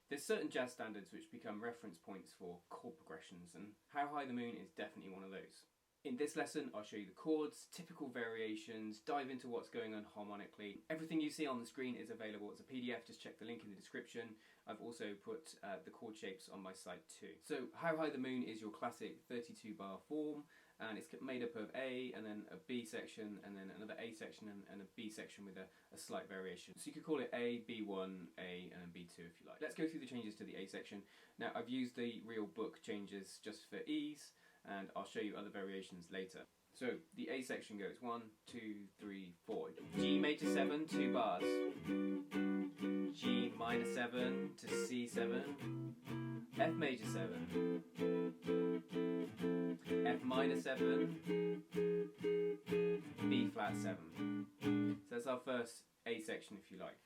There's certain jazz standards which become reference points for chord progressions, and How High the Moon is definitely one of those. In this lesson, I'll show you the chords, typical variations, dive into what's going on harmonically. Everything you see on the screen is available as a PDF, just check the link in the description. I've also put the chord shapes on my site too. So How High the Moon is your classic 32 bar form, and it's made up of A and then a B section and then another A section and a B section with a slight variation. So you could call it A, B1, A and then B2 if you like. Let's go through the changes to the A section. Now I've used the real book changes just for ease, and I'll show you other variations later. So the A section goes 1, 2, 3, 4. G major 7, 2 bars. G minor 7 to C7. F major 7. F minor 7. B flat 7. So that's our first A section if you like.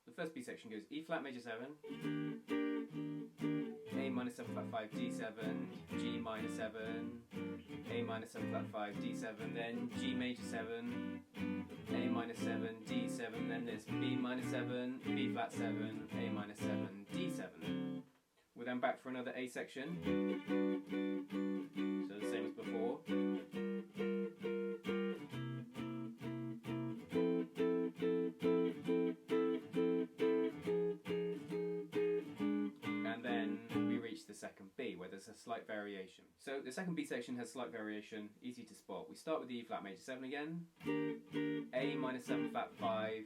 The first B section goes E flat major 7. A minor 7 flat 5 D7, G minor 7, A minor 7 flat 5 D7, then G major 7, A minor 7 D7, then there's B minor 7, B flat 7, A minor 7 D7. We're then back for another A section, so the same as before. And then we reach the second B, where there's a slight variation. So the second B section has slight variation, easy to spot. We start with the E flat major 7 again, A minor 7 flat 5,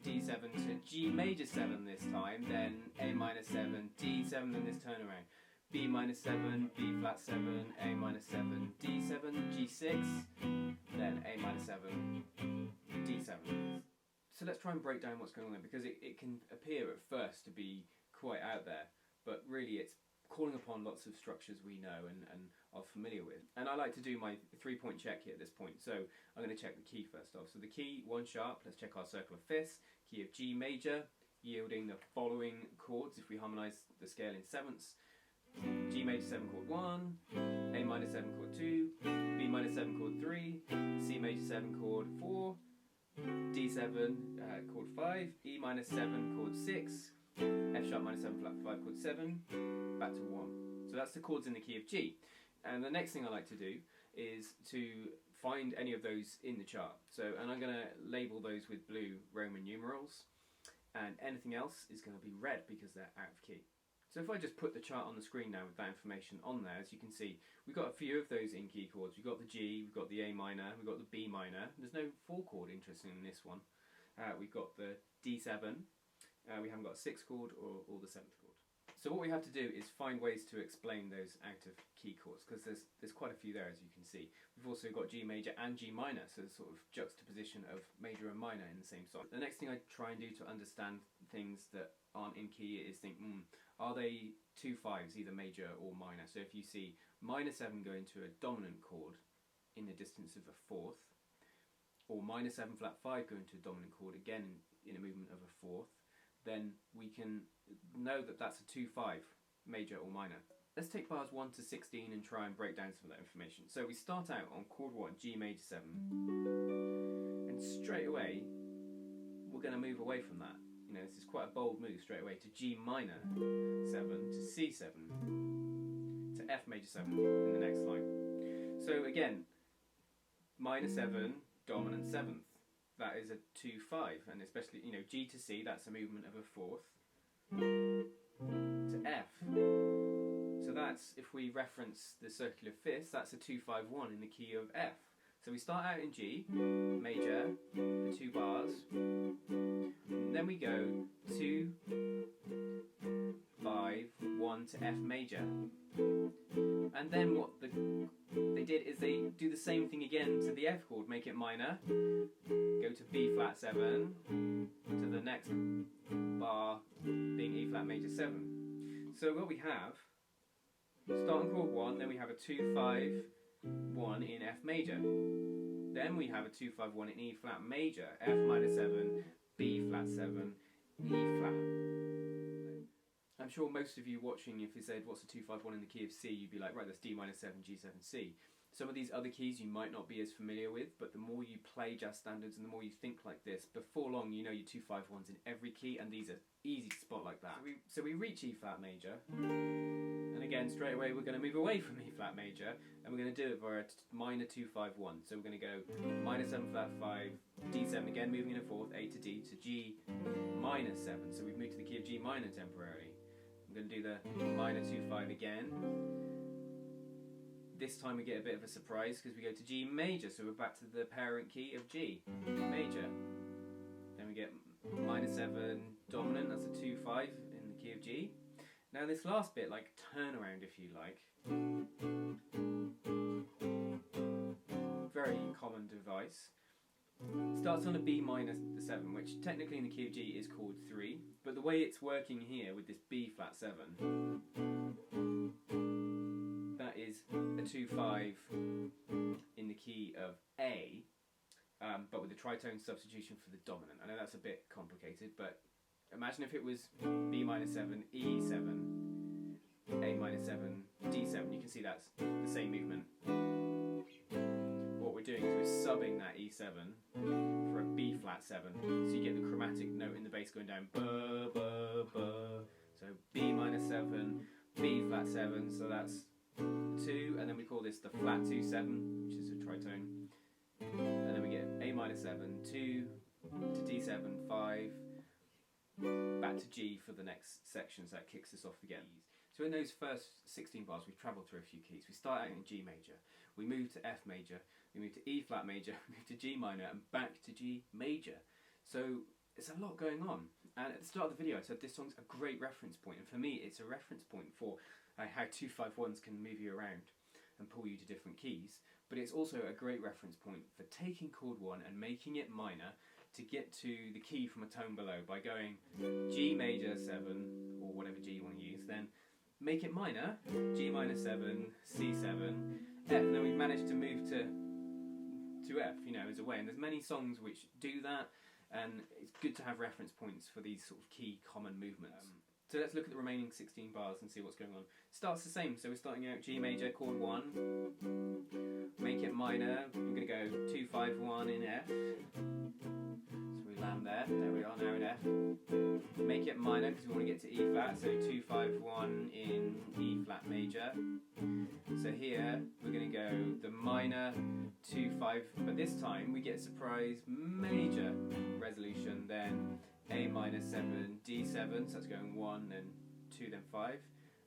D7 to G major 7 this time, then A minor 7, D7, then this turnaround. B minor 7, B flat 7, A minor 7, D7, G6, then A minor 7, D7. So let's try and break down what's going on there, because it can appear at first to be quite out there, but really it's calling upon lots of structures we know and are familiar with. And I like to do my 3-point check here at this point, so I'm going to check the key first off. So the key, 1 sharp, let's check our circle of fifths, key of G major, yielding the following chords if we harmonise the scale in sevenths. G major 7 chord 1, A minor 7 chord 2, B minor 7 chord 3, C major 7 chord 4, D7 chord 5, E minor 7 chord 6, F sharp minor 7 flat 5 chord 7, back to 1. So that's the chords in the key of G. And the next thing I like to do is to find any of those in the chart. And I'm going to label those with blue Roman numerals, and anything else is going to be red because they're out of key. So if I just put the chart on the screen now with that information on there, as you can see, we've got a few of those in key chords. We've got the G, we've got the A minor, we've got the B minor. There's no 4 chord, interesting in this one. We've got the D7. We haven't got a 6th chord or the 7th chord. So what we have to do is find ways to explain those out of key chords, because there's quite a few there, as you can see. We've also got G major and G minor, so there's sort of juxtaposition of major and minor in the same song. The next thing I try and do to understand things that aren't in key is think, are they 2 5s, either major or minor? So if you see minor 7 go into a dominant chord in the distance of a 4th, or minor 7 flat 5 go into a dominant chord again in a movement of a 4th, then we can know that that's a 2 5, major or minor. Let's take bars 1 to 16 and try and break down some of that information. So we start out on chord 1, G major 7, and straight away we're going to move away from that. You know, this is quite a bold move straight away to G minor 7, to C7, to F major 7 in the next line. So again, minor 7, dominant 7th. That is a 2 5, and especially, you know, G to C, that's a movement of a 4th, to F. So that's, if we reference the circular fifths, that's a 2 5 1 in the key of F. So we start out in G major, the 2 bars, and then we go 2 5 1 to F major. And then what they did is they do the same thing again to the F chord, make it minor, go to B flat 7, to the next bar being E flat major 7. So what we have, start on chord 1, then we have a 2 5 1 in F major. Then we have a 2 5 1 in E flat major, F minor 7, B flat 7, E flat. I'm sure most of you watching, if you said what's a 2 5 1 in the key of C, you'd be like, right, that's D minor 7, G7, C. Some of these other keys you might not be as familiar with, but the more you play jazz standards and the more you think like this, before long you know your 2 5 1s in every key, and these are easy to spot like that. So we reach E flat major, and again straight away we're going to move away from E flat major, and we're going to do it via minor 2 5 1. So we're going to go minor 7 flat 5, D7 again, moving in a fourth, A to D to G minor 7. So we've moved to the key of G minor temporarily. I'm going to do the minor 2 5 again. This time we get a bit of a surprise because we go to G major, so we're back to the parent key of G major. Then we get minor 7 dominant, that's a 2 5 in the key of G. Now this last bit, like turnaround if you like, very common device, starts on a B minor 7, which technically in the key of G is chord 3, but the way it's working here with this B flat 7, that is a 2 5 in the key of A, but with the tritone substitution for the dominant. I know that's a bit complicated, but imagine if it was B minor 7, E7, A minor 7, D7. You can see that's the same movement. What we're doing is we're subbing that E7 for a B flat 7, so you get the chromatic note in the bass going down, ba, ba, ba. So B minor 7, B flat 7, so that's 2, and then we call this the flat 2 7, which is a tritone. And then we get A minor 7, 2 to D7, 5, back to G for the next section, so that kicks us off again. So in those first 16 bars we've travelled through a few keys. We start out in G major, we move to F major, we move to E flat major, we move to G minor and back to G major. So it's a lot going on, and at the start of the video I said this song's a great reference point, and for me it's a reference point for how 2 5 1s can move you around and pull you to different keys, but it's also a great reference point for taking chord 1 and making it minor to get to the key from a tone below by going G major 7, or whatever G you want to use, then make it minor, G minor 7, C7, F, and then we've managed to move to F, you know, as a way, and there's many songs which do that, and it's good to have reference points for these sort of key common movements. So let's look at the remaining 16 bars and see what's going on. Starts the same, so we're starting out G major, chord 1, make it minor, we're going to go 2 5 1 in F, so we land there we are now in F, make it minor because we want to get to E flat, so 2 5 1 in E flat major, so here we're going to go the minor 2 5, but this time we get a surprise major resolution, then A minor 7, D7, so that's going 1 and 2 then 5,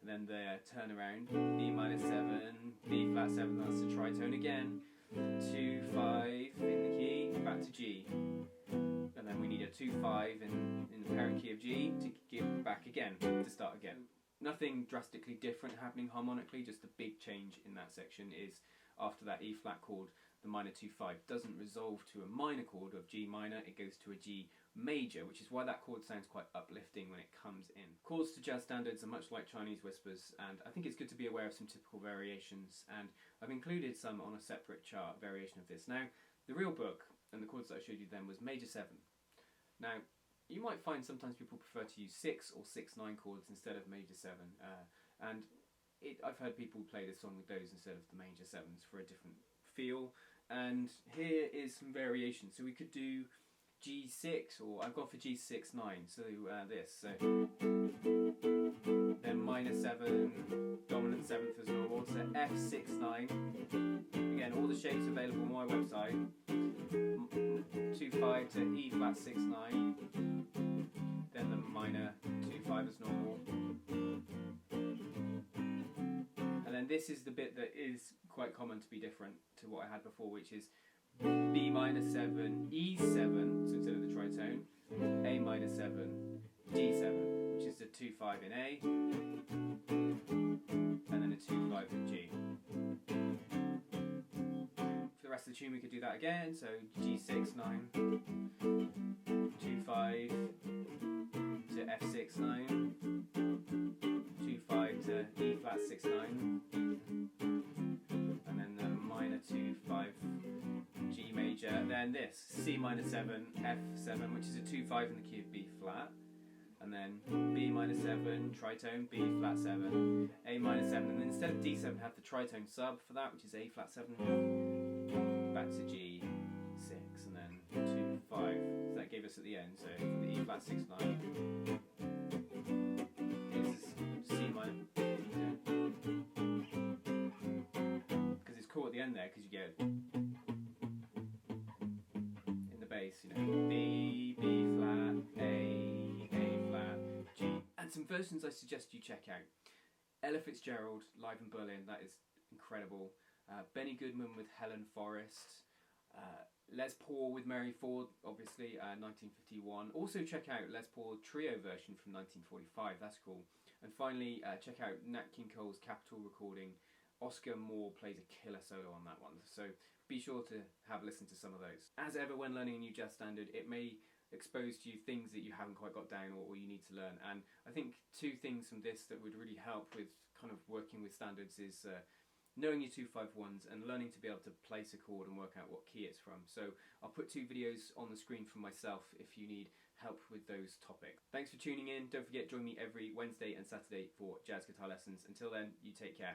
and then the turnaround, B minor 7, B flat 7, that's the tritone again, 2 5 in the key, back to G, and then we need a 2 5 in the parent key of G to give back again, to start again. Nothing drastically different happening harmonically, just the big change in that section is after that E flat chord, the minor 2 5 doesn't resolve to a minor chord of G minor, it goes to a G major, which is why that chord sounds quite uplifting when it comes in. Chords to jazz standards are much like Chinese whispers, and I think it's good to be aware of some typical variations, and I've included some on a separate chart variation of this. Now, the real book and the chords that I showed you then was major 7. Now, you might find sometimes people prefer to use 6 or 6/9 chords instead of major 7, and I've heard people play this song with those instead of the major 7s for a different feel, and here is some variations. So we could do G6, or I've gone for G6/9, so this, so then minor 7, dominant 7th as normal, so F6/9, again all the shapes available on my website, 2 5 to E flat 6/9, then the minor 2 5 as normal, and then this is the bit that is quite common to be different to what I had before, which is B minor 7, E7, so instead of the tritone, A minor 7, D7, which is the 2 5 in A, and then a 2 5 in G. For the rest of the tune we could do that again, so G6/9, 2 5 to F6/9, 2 5 to E flat 6/9, and then the minor 2 5 G major, then this, C minor 7, F7, which is a 2 5 in the key of B flat, and then B minor 7, tritone, B flat 7, A minor 7, and then instead of D7 have the tritone sub for that, which is A flat 7, back to G6, and then 2 5, so that gave us at the end. So from the E flat 6 9, it's C minor, because it's caught at the end there, because you get in the bass, you know, B, B flat, A flat, G, and some versions I suggest you check out. Ella Fitzgerald live in Berlin, that is incredible. Benny Goodman with Helen Forrest. Les Paul with Mary Ford, obviously, 1951. Also check out Les Paul trio version from 1945, that's cool. And finally, check out Nat King Cole's Capitol recording. Oscar Moore plays a killer solo on that one, so be sure to have a listen to some of those. As ever when learning a new jazz standard, it may expose to you things that you haven't quite got down or you need to learn, and I think two things from this that would really help with kind of working with standards is knowing your 2-5-1s and learning to be able to place a chord and work out what key it's from. So I'll put 2 videos on the screen for myself if you need help with those topics. Thanks for tuning in. Don't forget, join me every Wednesday and Saturday for jazz guitar lessons. Until then, you take care.